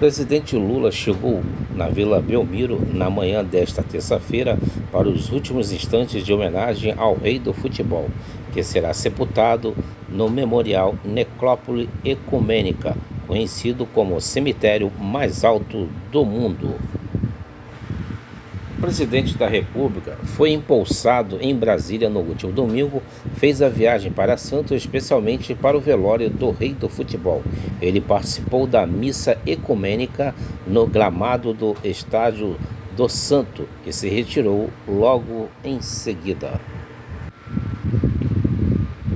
presidente Lula chegou na Vila Belmiro na manhã desta terça-feira para os últimos instantes de homenagem ao rei do futebol, que será sepultado no Memorial Necrópole Ecumênica, conhecido como o cemitério mais alto do mundo. O presidente da República foi empossado em Brasília no último domingo, fez a viagem para Santos especialmente para o velório do rei do futebol. Ele participou da missa ecumênica no gramado do Estádio do Santo e se retirou logo em seguida.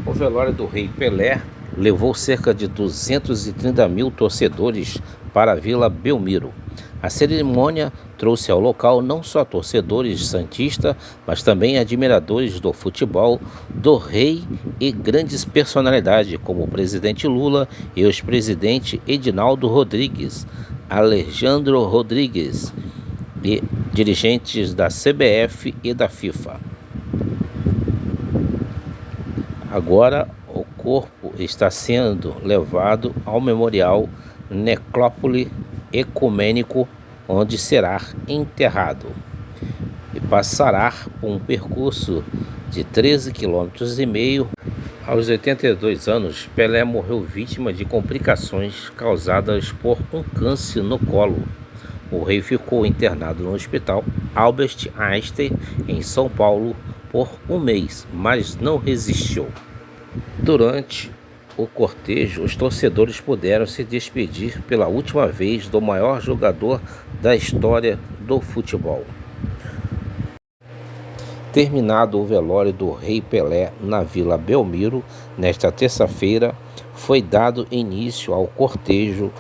O velório do rei Pelé levou cerca de 230 mil torcedores para a Vila Belmiro. A cerimônia trouxe ao local não só torcedores santistas, mas também admiradores do futebol do rei e grandes personalidades como o presidente Lula e os presidentes Edinaldo Rodrigues, Alejandro Rodrigues e dirigentes da CBF e da FIFA. Agora o corpo está sendo levado ao Memorial Necrópole Ecumênico, onde será enterrado e passará por um percurso de 13,5 km. Aos 82 anos, Pelé morreu vítima de complicações causadas por um câncer no colo. O rei ficou internado no Hospital Albert Einstein, em São Paulo, por um mês, mas não resistiu. Durante o cortejo, os torcedores puderam se despedir pela última vez do maior jogador da história do futebol. Terminado o velório do rei Pelé na Vila Belmiro, nesta terça-feira, foi dado início ao cortejo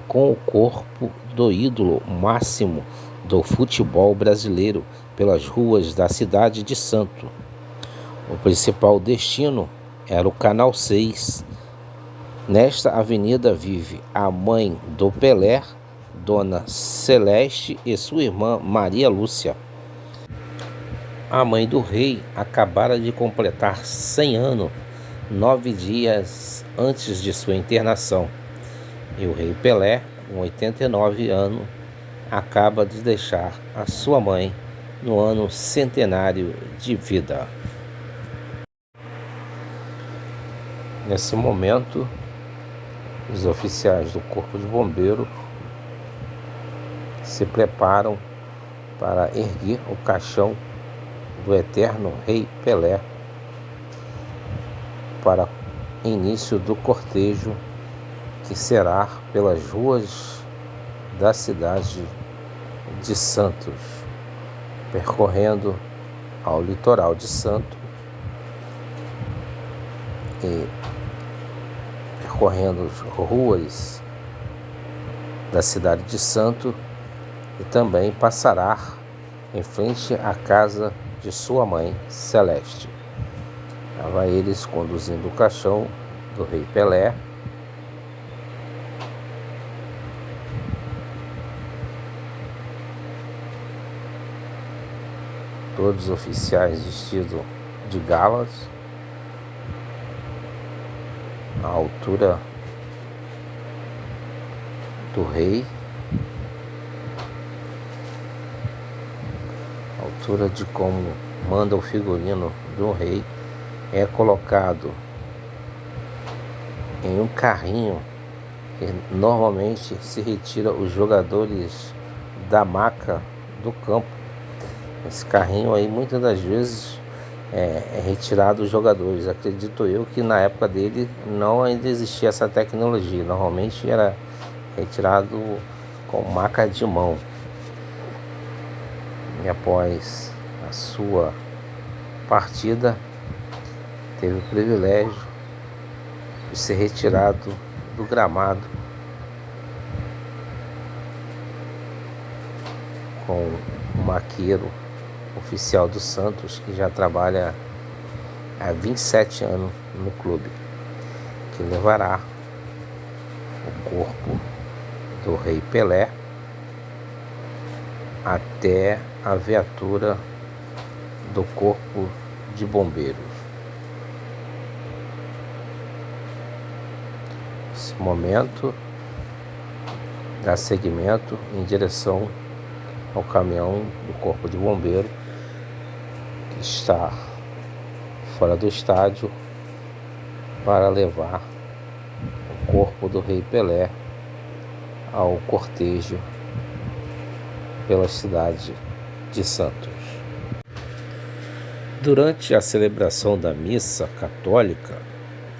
com o corpo do ídolo máximo do futebol brasileiro pelas ruas da cidade de Santos. O principal destino era o Canal 6. Nesta avenida vive a mãe do Pelé, Dona Celeste, e sua irmã Maria Lúcia. A mãe do rei acabara de completar 100 anos, 9 dias antes de sua internação. E o rei Pelé, com 89 anos, acaba de deixar a sua mãe no ano centenário de vida. Nesse momento, os oficiais do Corpo de Bombeiro se preparam para erguer o caixão do eterno rei Pelé para início do cortejo que será pelas ruas da cidade de Santos, percorrendo ao litoral de Santos e percorrendo as ruas da cidade de Santos e também passará em frente à casa de sua mãe Celeste. Estava eles conduzindo o caixão do rei Pelé. Todos os oficiais vestidos de galas, à altura do rei, à altura de como manda o figurino do rei, é colocado em um carrinho que normalmente se retira os jogadores da maca do campo. Esse carrinho aí muitas das vezes é retirado os jogadores. Acredito eu que na época dele não ainda existia essa tecnologia. Normalmente era retirado com maca de mão. E após a sua partida, teve o privilégio de ser retirado do gramado com o maqueiro oficial do Santos, que já trabalha há 27 anos no clube, que levará o corpo do rei Pelé até a viatura do Corpo de Bombeiros. Nesse momento, dá seguimento em direção ao caminhão do Corpo de Bombeiro que está fora do estádio para levar o corpo do Rei Pelé ao cortejo pela cidade de Santos. Durante a celebração da missa católica,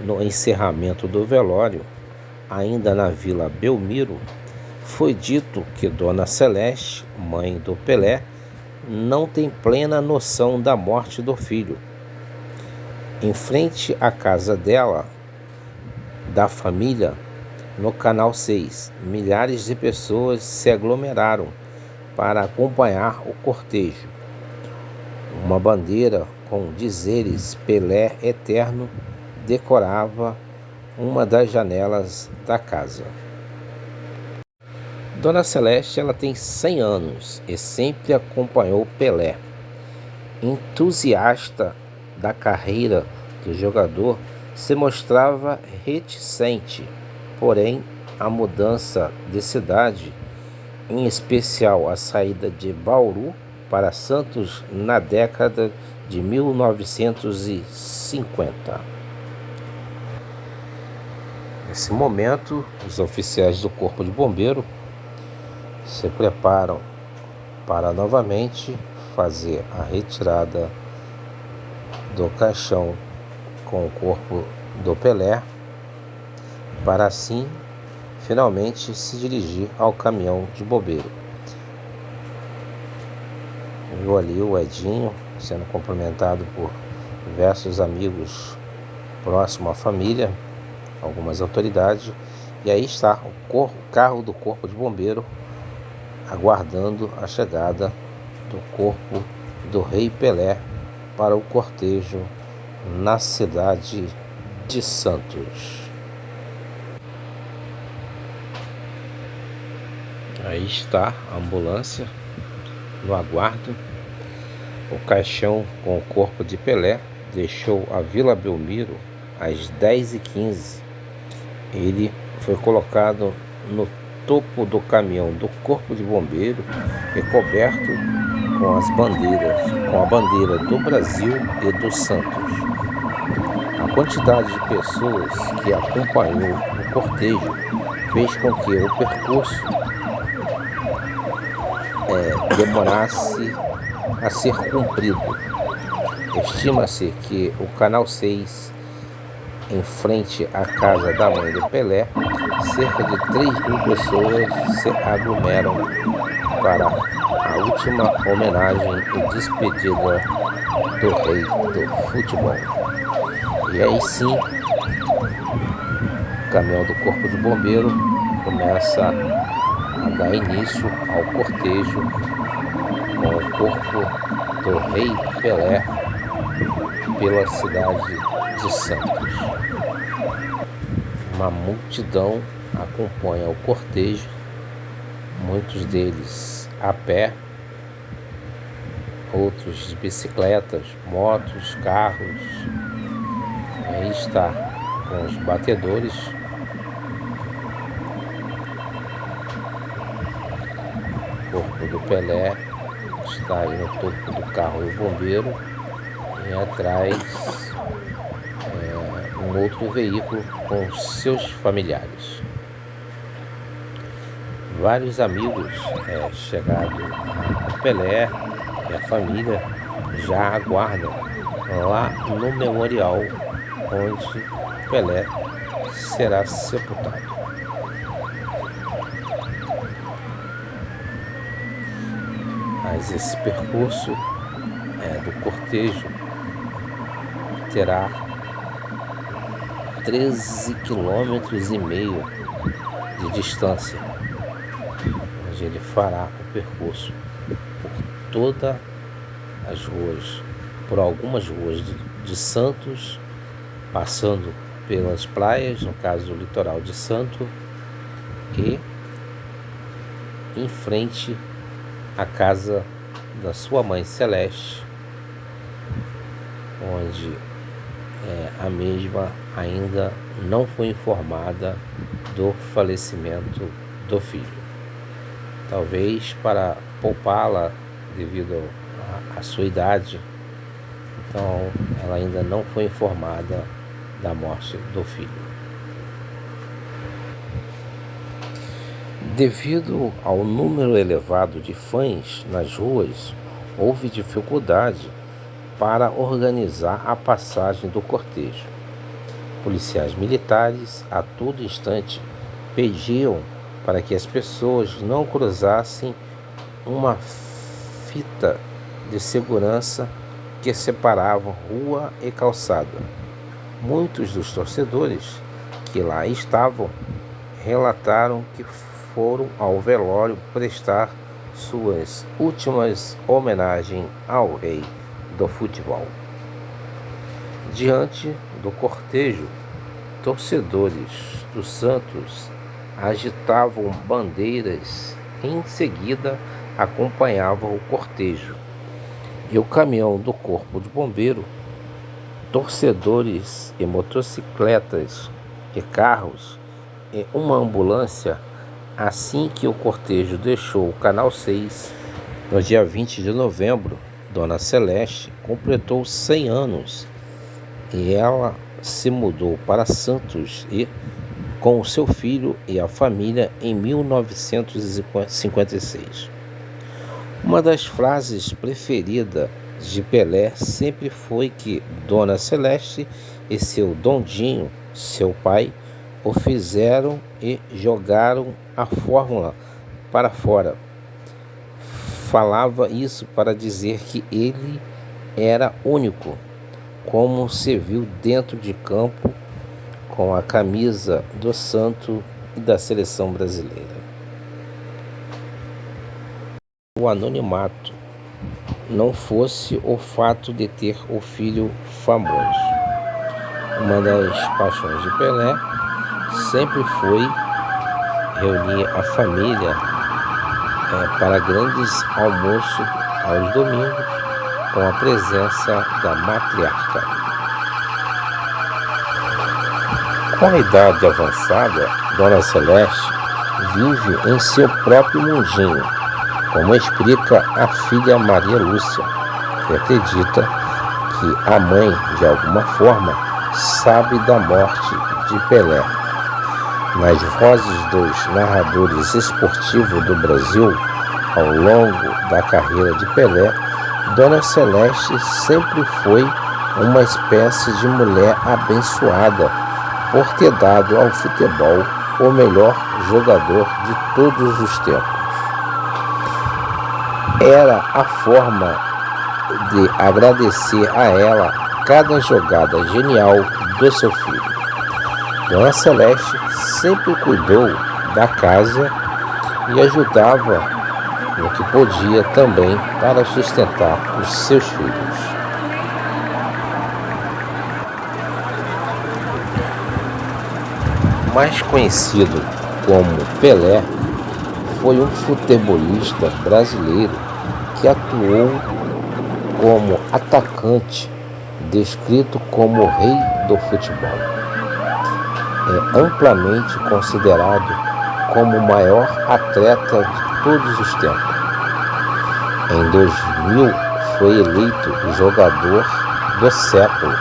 no encerramento do velório, ainda na Vila Belmiro, foi dito que Dona Celeste, mãe do Pelé, não tem plena noção da morte do filho. Em frente à casa dela, da família, no Canal 6, milhares de pessoas se aglomeraram para acompanhar o cortejo. Uma bandeira com dizeres Pelé Eterno decorava uma das janelas da casa. Dona Celeste, ela tem 100 anos e sempre acompanhou Pelé. Entusiasta da carreira do jogador, se mostrava reticente, porém a mudança de cidade, em especial a saída de Bauru para Santos na década de 1950. Nesse momento, os oficiais do Corpo de Bombeiro se preparam para novamente fazer a retirada do caixão com o corpo do Pelé, para assim finalmente se dirigir ao caminhão de bombeiro. Viu ali o Edinho sendo cumprimentado por diversos amigos próximos à família, algumas autoridades, e aí está o carro do Corpo de Bombeiro aguardando a chegada do corpo do Rei Pelé para o cortejo na cidade de Santos. Aí está a ambulância no aguardo. O caixão com o corpo de Pelé deixou a Vila Belmiro às 10h15. Ele foi colocado no topo do caminhão do Corpo de Bombeiro e coberto com a bandeira do Brasil e do Santos. A quantidade de pessoas que acompanhou o cortejo fez com que o percurso demorasse a ser cumprido. Estima-se que o Canal 6, em frente à casa da mãe do Pelé, cerca de 3.000 pessoas se aglomeram para a última homenagem e despedida do rei do futebol. E aí sim, o caminhão do Corpo de Bombeiro começa a dar início ao cortejo com o corpo do Rei Pelé pela cidade de Santos. Uma multidão acompanha o cortejo, muitos deles a pé, outros de bicicletas, motos, carros. Aí está com os batedores. O corpo do Pelé está aí no topo do carro do bombeiro e atrás um outro veículo com seus familiares. Vários amigos chegados a Pelé e a família já aguardam lá no memorial onde Pelé será sepultado. Mas esse percurso do cortejo terá 13,5 km de distância, onde ele fará o percurso por todas as ruas, por algumas ruas de Santos, passando pelas praias, no caso do litoral de Santos, e em frente à casa da sua mãe Celeste, onde a mesma ainda não foi informada do falecimento do filho. talvez para poupá-la devido à sua idade. Então, ela ainda não foi informada da morte do filho. Devido ao número elevado de fãs nas ruas, houve dificuldade para organizar a passagem do cortejo. Policiais militares, a todo instante, pediam para que as pessoas não cruzassem uma fita de segurança que separava rua e calçada. Muitos dos torcedores que lá estavam relataram que foram ao velório prestar suas últimas homenagens ao rei do futebol. Diante do cortejo, torcedores do Santos agitavam bandeiras e em seguida acompanhavam o cortejo. E o caminhão do Corpo de Bombeiro, torcedores e motocicletas e carros e uma ambulância. Assim que o cortejo deixou o Canal 6, no dia 20 de novembro, Dona Celeste completou 100 anos e ela se mudou para Santos e com o seu filho e a família em 1956. Uma das frases preferidas de Pelé sempre foi que Dona Celeste e seu Dondinho, seu pai, o fizeram e jogaram a fórmula para fora. Falava isso para dizer que ele era único, como se viu dentro de campo com a camisa do Santos e da seleção brasileira. O anonimato não fosse o fato de ter o filho famoso. Uma das paixões de Pelé sempre foi reunir a família para grandes almoços aos domingos com a presença da matriarca. Com a idade avançada, Dona Celeste vive em seu próprio mundinho, como explica a filha Maria Lúcia, que acredita que a mãe, de alguma forma, sabe da morte de Pelé. Nas vozes dos narradores esportivos do Brasil, ao longo da carreira de Pelé, Dona Celeste sempre foi uma espécie de mulher abençoada por ter dado ao futebol o melhor jogador de todos os tempos. Era a forma de agradecer a ela cada jogada genial do seu filho. Dona Celeste sempre cuidou da casa e ajudava no que podia também para sustentar os seus filhos. Mais conhecido como Pelé, foi um futebolista brasileiro que atuou como atacante, descrito como o rei do futebol. É amplamente considerado como o maior atleta de todos os tempos. Em 2000, foi eleito jogador do século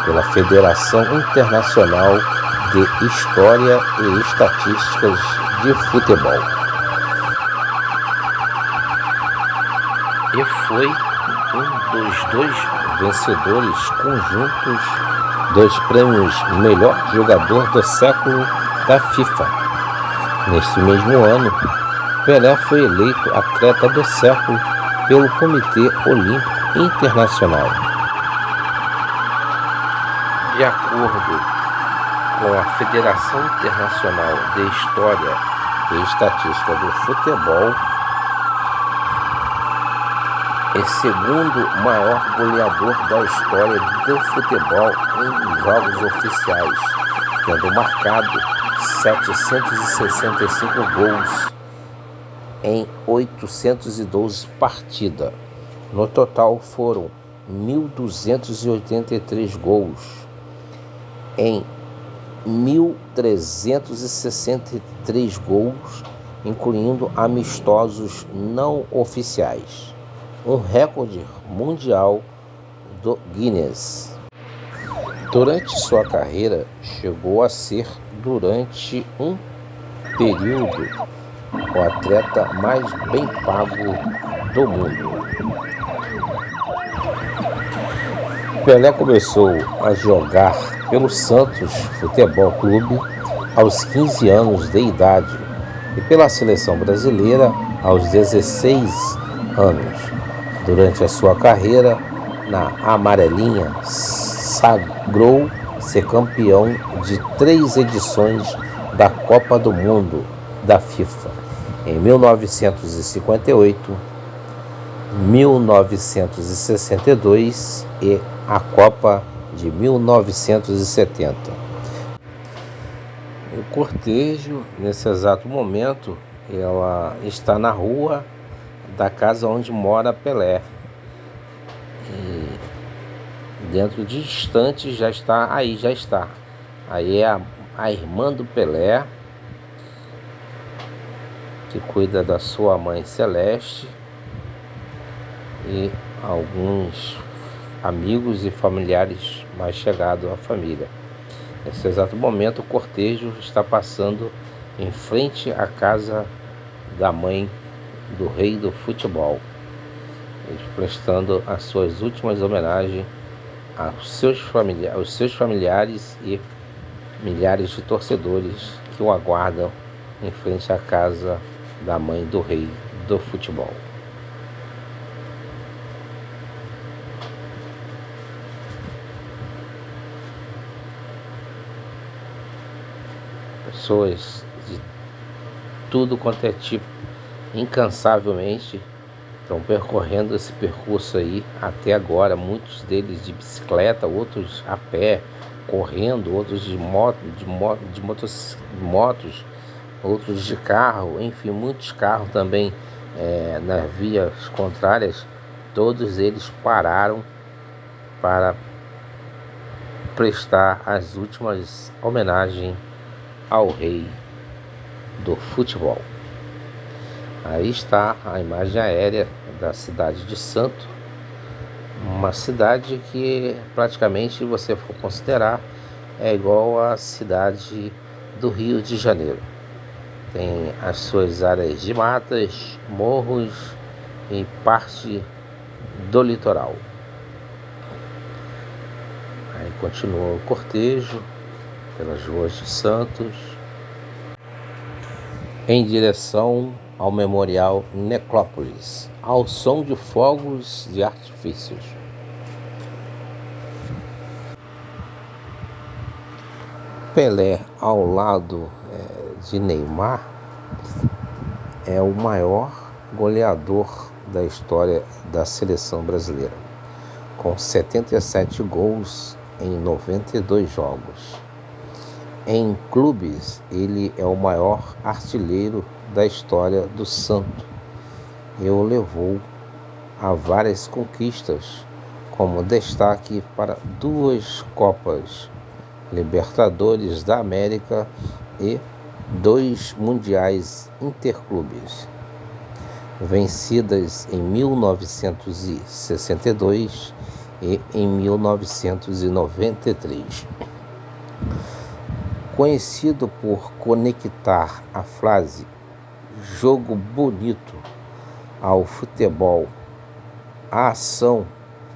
pela Federação Internacional de História e Estatísticas de Futebol. E foi um dos dois vencedores conjuntos dos prêmios Melhor Jogador do Século da FIFA. Neste mesmo ano, Pelé foi eleito Atleta do Século pelo Comitê Olímpico Internacional. De acordo com a Federação Internacional de História e Estatística do Futebol, é segundo maior goleador da história do futebol em jogos oficiais, tendo marcado 765 gols em 812 partidas. No total foram 1.283 gols em 1.363 gols incluindo amistosos não oficiais. Um recorde mundial do Guinness. Durante sua carreira, chegou a ser, durante um período, o atleta mais bem pago do mundo. Pelé começou a jogar pelo Santos Futebol Clube aos 15 anos de idade e pela seleção brasileira aos 16 anos. Durante a sua carreira na Amarelinha, sagrou ser campeão de 3 edições da Copa do Mundo da FIFA, em 1958, 1962 e a Copa de 1970. O cortejo, nesse exato momento, ela está na rua da casa onde mora Pelé. E dentro de instantes já está. Aí é a irmã do Pelé, que cuida da sua mãe Celeste, e alguns amigos e familiares mais chegados à família. Nesse exato momento, o cortejo está passando em frente à casa da mãe do rei do futebol, prestando as suas últimas homenagens aos seus familiares e milhares de torcedores que o aguardam em frente à casa da mãe do rei do futebol. Pessoas de tudo quanto é tipo, incansavelmente, estão percorrendo esse percurso aí até agora, muitos deles de bicicleta, outros a pé, correndo, outros de motos, outros de carro, enfim, muitos carros também nas vias contrárias. Todos eles pararam para prestar as últimas homenagens ao rei do futebol. Aí está a imagem aérea da cidade de Santo, uma cidade que praticamente, se você for considerar, é igual à cidade do Rio de Janeiro. Tem as suas áreas de matas, morros e parte do litoral. Aí continua o cortejo pelas ruas de Santos em direção ao Memorial Necrópolis, ao som de fogos de artifícios. Pelé, ao lado de Neymar, é o maior goleador da história da seleção brasileira, com 77 gols em 92 jogos. Em clubes, ele é o maior artilheiro da história do Santos e o levou a várias conquistas, como destaque para 2 Copas Libertadores da América e 2 Mundiais Interclubes, vencidas em 1962 e em 1993. Conhecido por conectar a frase "jogo bonito" ao futebol, a ação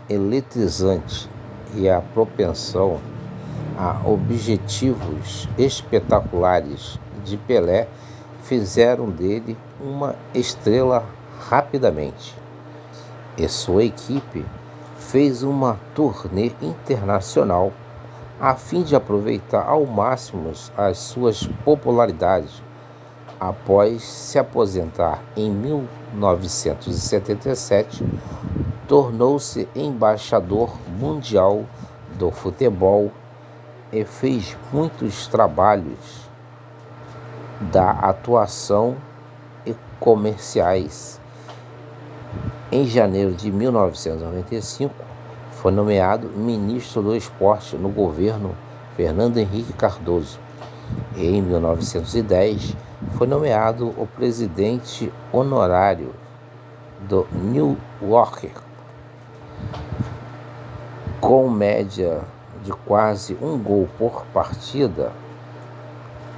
eletrizante e a propensão a objetivos espetaculares de Pelé fizeram dele uma estrela rapidamente. E sua equipe fez uma turnê internacional a fim de aproveitar ao máximo as suas popularidades. Após se aposentar em 1977, tornou-se embaixador mundial do futebol e fez muitos trabalhos da atuação e comerciais. Em janeiro de 1995, foi nomeado ministro do Esporte no governo Fernando Henrique Cardoso. E em 1910, foi nomeado o presidente honorário do New Yorker, com média de quase um gol por partida.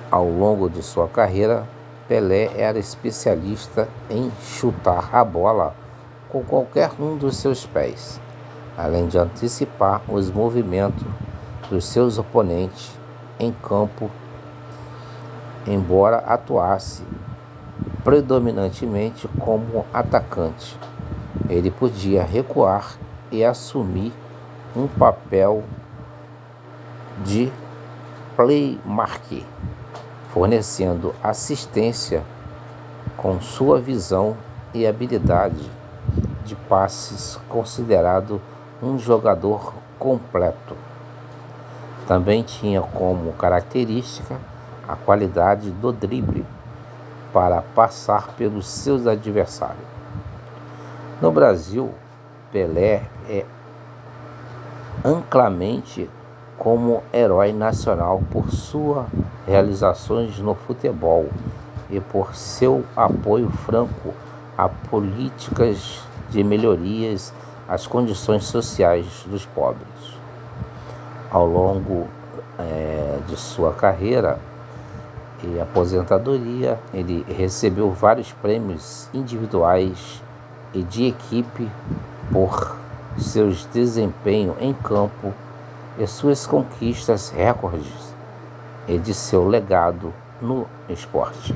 Ao longo de sua carreira, Pelé era especialista em chutar a bola com qualquer um dos seus pés, além de antecipar os movimentos dos seus oponentes em campo. Embora atuasse predominantemente como atacante, ele podia recuar e assumir um papel de playmaker, fornecendo assistência com sua visão e habilidade de passes, considerado um jogador completo. Também tinha como característica a qualidade do drible para passar pelos seus adversários. No Brasil, Pelé é amplamente como herói nacional por suas realizações no futebol e por seu apoio franco a políticas de melhorias às condições sociais dos pobres. Ao longo de sua carreira e aposentadoria, ele recebeu vários prêmios individuais e de equipe por seus desempenho em campo e suas conquistas recordes e de seu legado no esporte.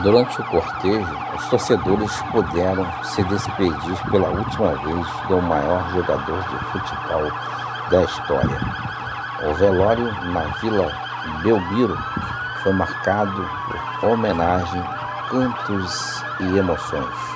Durante o cortejo, os torcedores puderam se despedir pela última vez do maior jogador de futebol da história. O velório na Vila Belmiro foi marcado por homenagem, cantos e emoções.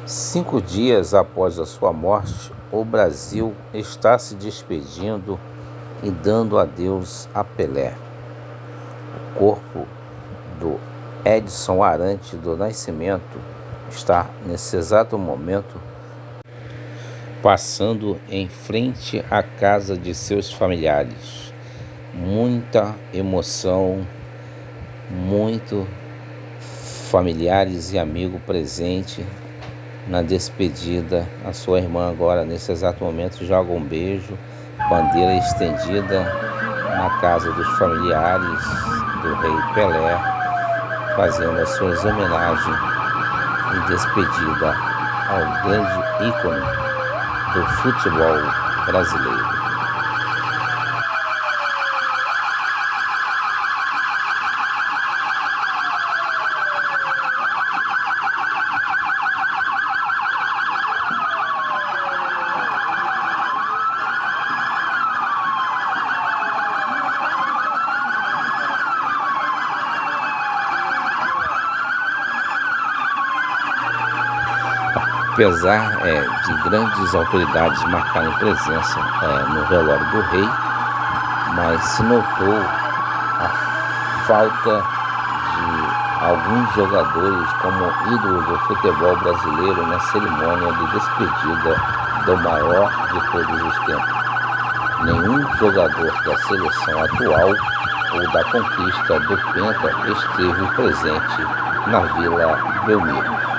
5 dias após a sua morte, o Brasil está se despedindo e dando adeus a Pelé. O corpo do Edson Arantes do Nascimento está, nesse exato momento, passando em frente à casa de seus familiares. Muita emoção, muito familiares e amigos presentes na despedida. A sua irmã agora, nesse exato momento, joga um beijo, bandeira estendida na casa dos familiares do Rei Pelé, fazendo as suas homenagens e despedida ao grande ícone do futebol brasileiro. Apesar de grandes autoridades marcarem presença no velório do rei, mas se notou a falta de alguns jogadores como ídolo do futebol brasileiro na cerimônia de despedida do maior de todos os tempos. Nenhum jogador da seleção atual ou da conquista do Penta esteve presente na Vila Belmiro.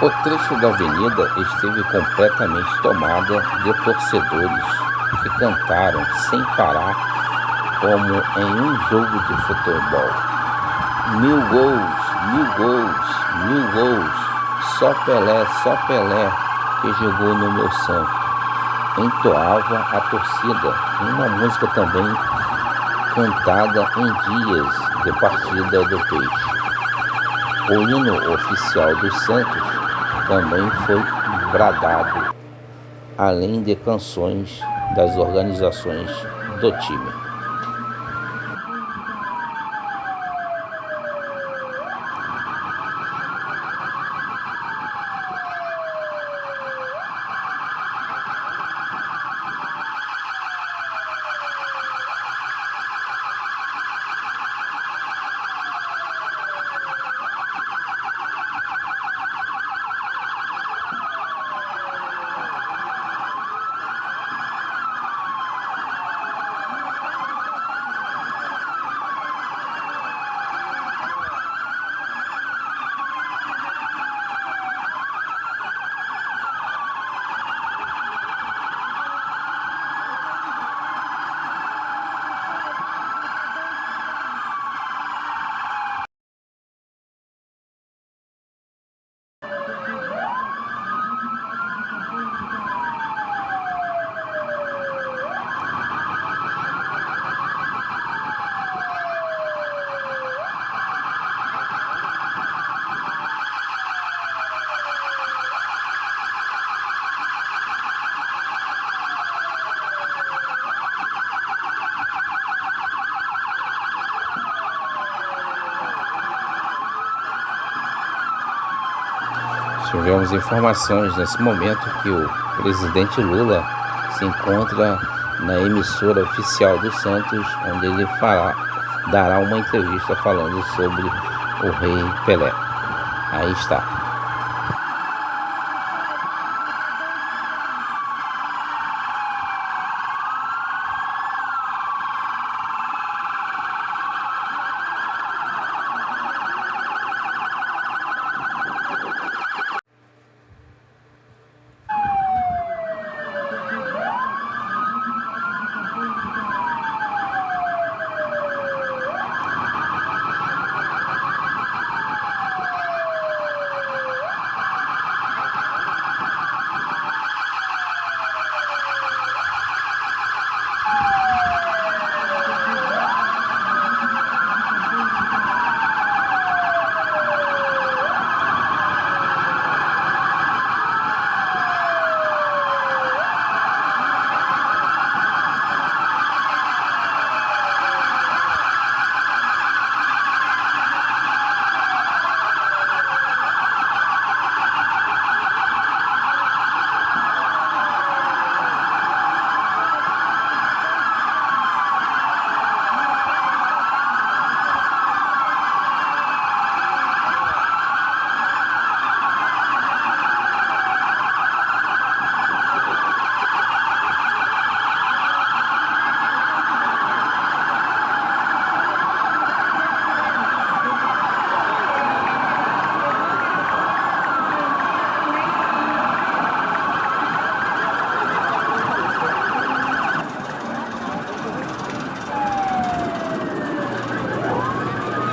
O trecho da avenida esteve completamente tomada de torcedores que cantaram sem parar, como em um jogo de futebol. 1000 gols, 1000 gols, 1000 gols, só Pelé que jogou no meu santo. Entoava a torcida, uma música também cantada em dias de partida do Peixe. O hino oficial do Santos também foi bradado, além de canções das organizações do time. Tivemos informações nesse momento que o presidente Lula se encontra na emissora oficial do Santos, onde ele dará uma entrevista falando sobre o Rei Pelé. Aí está.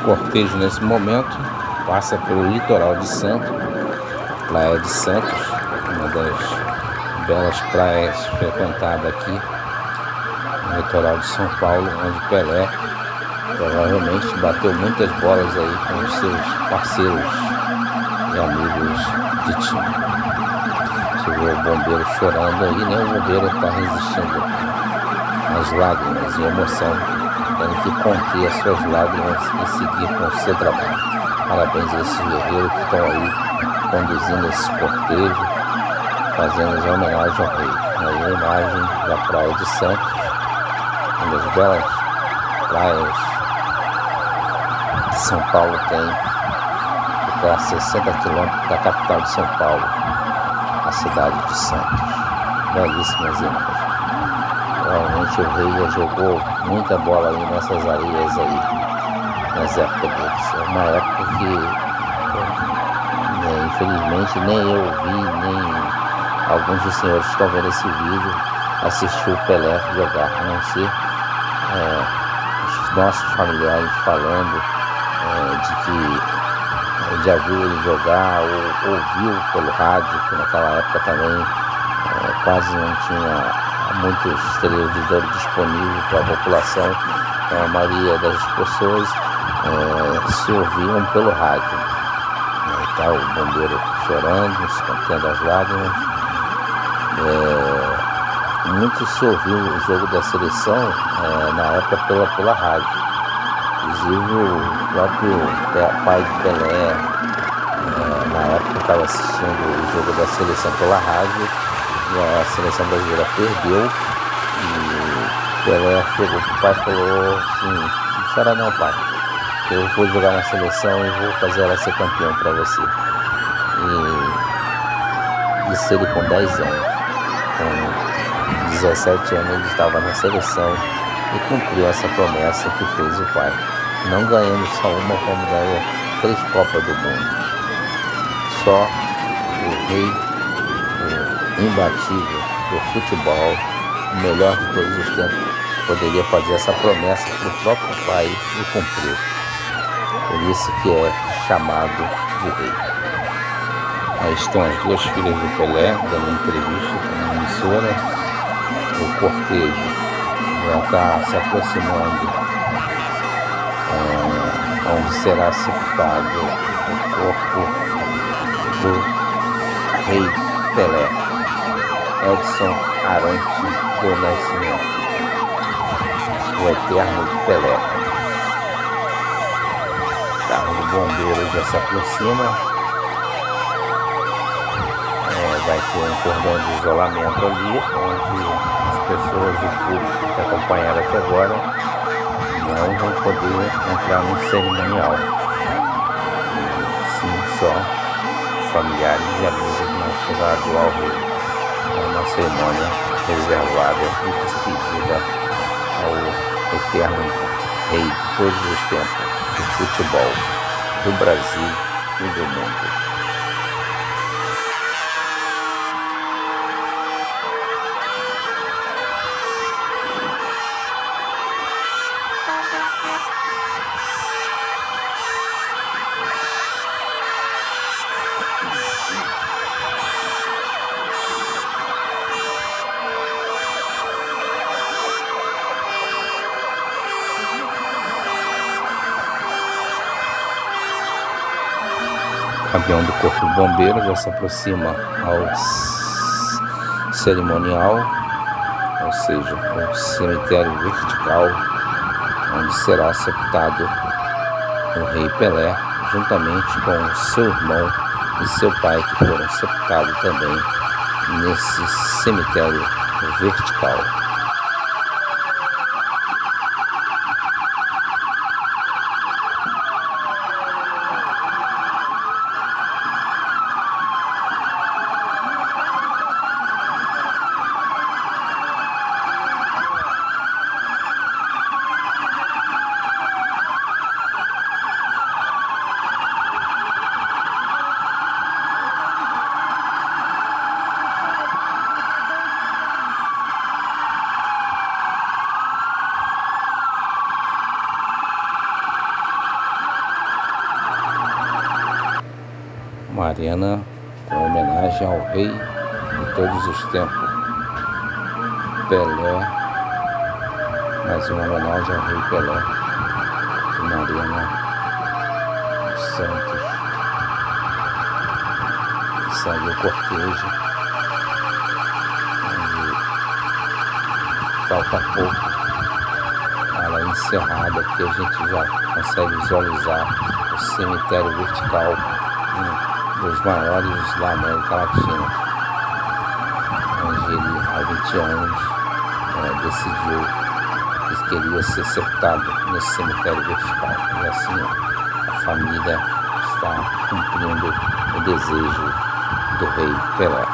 O cortejo nesse momento passa pelo litoral de Santos, Praia de Santos, uma das belas praias frequentadas aqui no litoral de São Paulo, onde Pelé provavelmente bateu muitas bolas aí com os seus parceiros e amigos de time. Você vê o bombeiro chorando aí, né? O bombeiro está resistindo às lágrimas e emoção, tendo que conter as suas lágrimas e seguir com o seu trabalho. Parabéns a esses guerreiros que estão aí conduzindo esse cortejo, fazendo as homenagens ao rei. Aí a imagem da Praia de Santos, uma das belas praias que São Paulo tem, fica a 60 quilômetros da capital de São Paulo, a cidade de Santos. Belíssimas imagens. Realmente o rei já jogou muita bola aí nessas areias aí, nas épocas deles. É uma época que, infelizmente, nem eu vi, nem alguns dos senhores que estão vendo esse vídeo assistiu o Pelé jogar, a não ser os nossos familiares falando de que já viu ele jogar ou ouviu pelo rádio, que naquela época também quase não tinha muitos televisores disponíveis para a população. A maioria das pessoas se ouviam pelo rádio. Tá o bombeiro chorando, se contendo as lágrimas. Muito se ouviu o jogo da seleção na época pela rádio. Inclusive o próprio pai de Pelé, na época estava assistindo o jogo da seleção pela rádio, e a seleção brasileira perdeu, e Pelé chegou pro pai e falou assim: não chora não, pai, eu vou jogar na seleção e vou fazer ela ser campeão para você. E disse ele com 10 anos, com 17 anos ele estava na seleção e cumpriu essa promessa que fez o pai, não ganhando só uma, como ganhou 3 Copas do Mundo. Só o rei imbatível do futebol, o melhor de todos os tempos, poderia fazer essa promessa para o próprio pai e cumpriu. Por isso que é chamado de rei. Aí estão as duas filhas do Pelé dando entrevista na emissora. O cortejo já está se aproximando, onde será sepultado o corpo do rei Pelé, Edson Arantes do Nascimento, o eterno Pelé. O carro do bombeiro já se aproxima. vai ter um cordão de isolamento ali, onde as pessoas, o público que acompanharam até agora, não vão poder entrar no cerimonial. Sim, só familiares e amigos não chegados ao rei. É uma cerimônia reservada e despedida ao eterno rei de todos os tempos do futebol do Brasil e do mundo. O campeão do Corpo de Bombeiros já se aproxima ao cerimonial, ou seja, o cemitério vertical, onde será sepultado o Rei Pelé, juntamente com seu irmão e seu pai, que foram sepultados também nesse cemitério vertical. Uma arena com homenagem ao rei de todos os tempos, Pelé, mais uma homenagem ao rei Pelé, aqui na Arena dos Santos, que segue o cortejo, onde falta pouco para encerrar. Aqui a gente já consegue visualizar o cemitério vertical, dos maiores da América Latina, onde ele há 20 anos decidiu que queria ser sepultado nesse cemitério vertical. E assim a família está cumprindo o desejo do rei Pelé.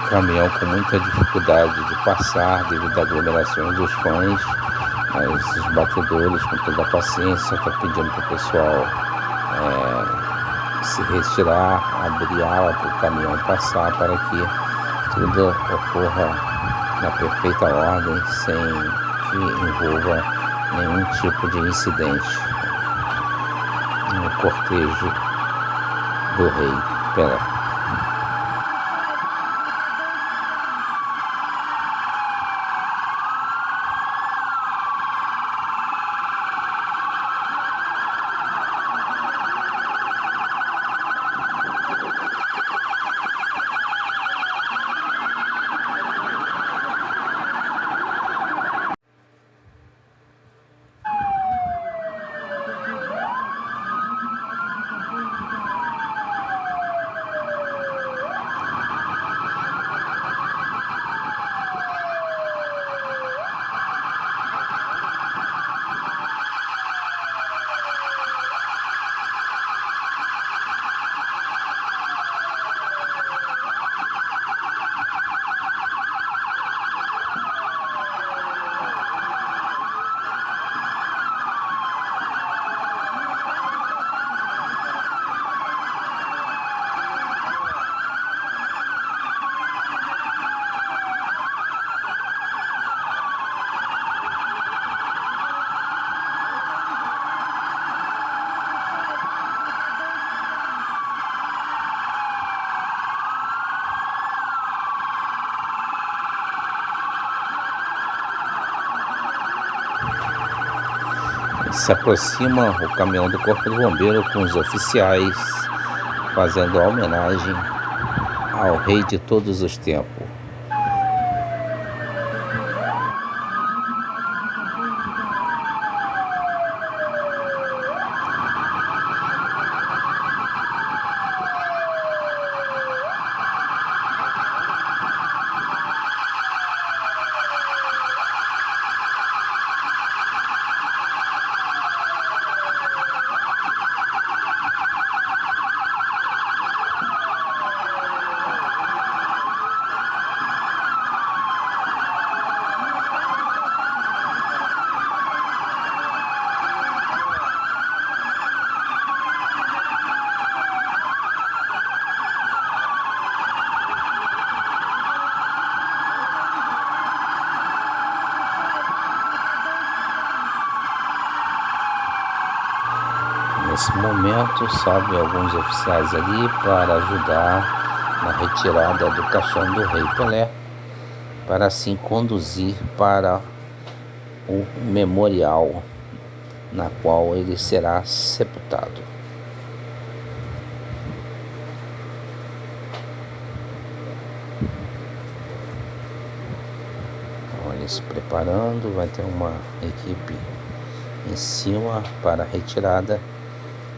Caminhão com muita dificuldade de passar devido à aglomeração dos fãs, mas os batedores, com toda a paciência, estão pedindo para o pessoal se retirar, abrir ala para o caminhão passar, para que tudo ocorra na perfeita ordem, sem que envolva nenhum tipo de incidente no cortejo do rei Pelé. Se aproxima o caminhão do Corpo de Bombeiro com os oficiais fazendo a homenagem ao rei de todos os tempos. Nesse momento, sobe alguns oficiais ali para ajudar na retirada do caixão do Rei Pelé, para assim conduzir para o memorial na qual ele será sepultado. Então, ele se preparando, vai ter uma equipe em cima para a retirada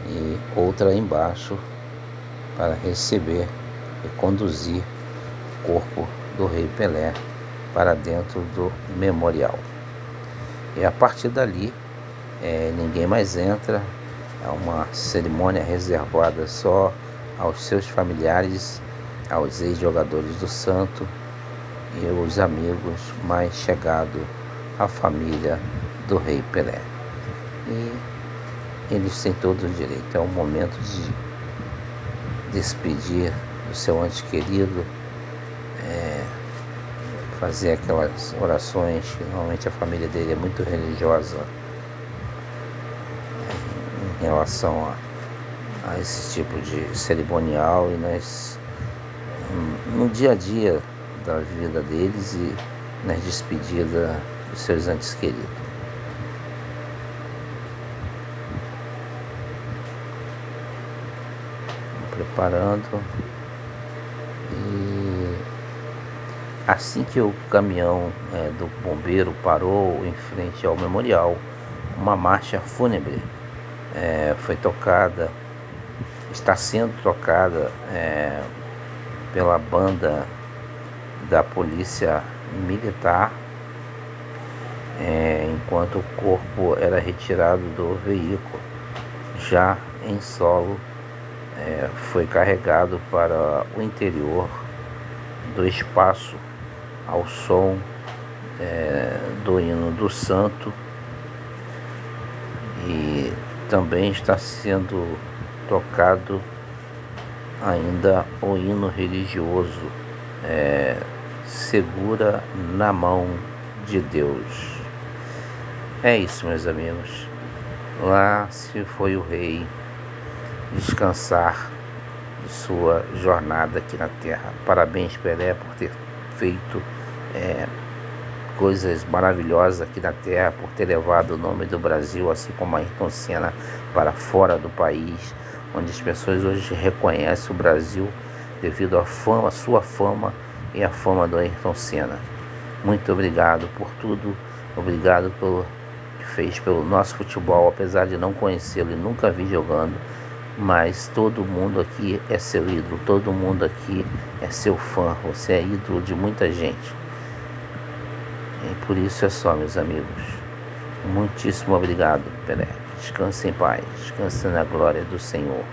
e outra embaixo para receber e conduzir o corpo do Rei Pelé para dentro do memorial. E a partir dali, ninguém mais entra, é uma cerimônia reservada só aos seus familiares, aos ex-jogadores do Santo e os amigos mais chegados à família do Rei Pelé. E eles têm todo o direito. É um momento de despedir do seu ente querido, fazer aquelas orações que normalmente a família dele é muito religiosa em relação a esse tipo de cerimonial, e nós no dia a dia da vida deles e nas despedidas dos seus entes queridos. Preparando, e assim que o caminhão do bombeiro parou em frente ao memorial, uma marcha fúnebre foi tocada, está sendo tocada pela banda da polícia militar, enquanto o corpo era retirado do veículo, já em solo. Foi carregado para o interior do espaço ao som do hino do Santo, e também está sendo tocado ainda o hino religioso, Segura na Mão de Deus. É isso, meus amigos. Lá se foi o rei descansar de sua jornada aqui na Terra. Parabéns, Pelé, por ter feito coisas maravilhosas aqui na Terra, por ter levado o nome do Brasil, assim como a Ayrton Senna, para fora do país, onde as pessoas hoje reconhecem o Brasil devido à fama, sua fama e à fama do Ayrton Senna. Muito obrigado por tudo, obrigado pelo que fez pelo nosso futebol, apesar de não conhecê-lo e nunca vi jogando, mas todo mundo aqui é seu ídolo, todo mundo aqui é seu fã, você é ídolo de muita gente. E por isso é só, meus amigos. Muitíssimo obrigado, Pelé. Descanse em paz, descanse na glória do Senhor.